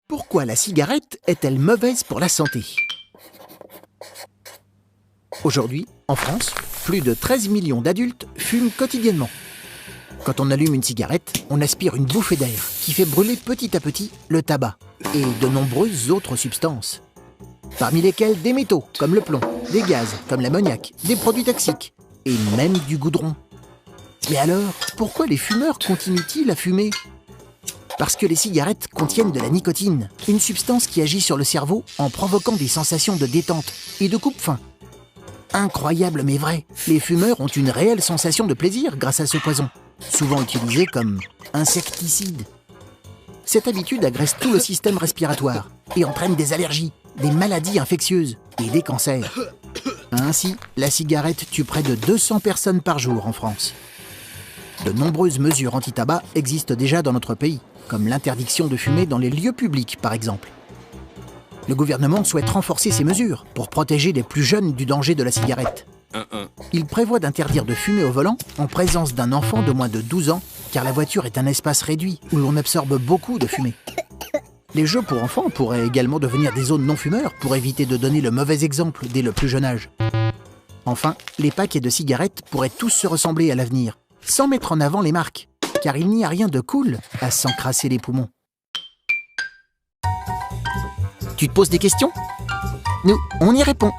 Pourquoi la cigarette est-elle mauvaise pour la santé? Aujourd'hui, en France, plus de 13 millions d'adultes fument quotidiennement. Quand on allume une cigarette, on aspire une bouffée d'air qui fait brûler petit à petit le tabac et de nombreuses autres substances. Parmi lesquelles des métaux comme le plomb, des gaz comme l'ammoniac, des produits toxiques et même du goudron. Mais alors, pourquoi les fumeurs continuent-ils à fumer? Parce que les cigarettes contiennent de la nicotine, une substance qui agit sur le cerveau en provoquant des sensations de détente et de coupe-faim. Incroyable mais vrai, les fumeurs ont une réelle sensation de plaisir grâce à ce poison, souvent utilisé comme insecticide. Cette habitude agresse tout le système respiratoire et entraîne des allergies, des maladies infectieuses et des cancers. Ainsi, la cigarette tue près de 200 personnes par jour en France. De nombreuses mesures anti-tabac existent déjà dans notre pays, comme l'interdiction de fumer dans les lieux publics par exemple. Le gouvernement souhaite renforcer ces mesures pour protéger les plus jeunes du danger de la cigarette. Il prévoit d'interdire de fumer au volant en présence d'un enfant de moins de 12 ans, car la voiture est un espace réduit où l'on absorbe beaucoup de fumée. Les jeux pour enfants pourraient également devenir des zones non-fumeurs pour éviter de donner le mauvais exemple dès le plus jeune âge. Enfin, les paquets de cigarettes pourraient tous se ressembler à l'avenir, sans mettre en avant les marques, car il n'y a rien de cool à s'encrasser les poumons. Tu te poses des questions? Nous, on y répond.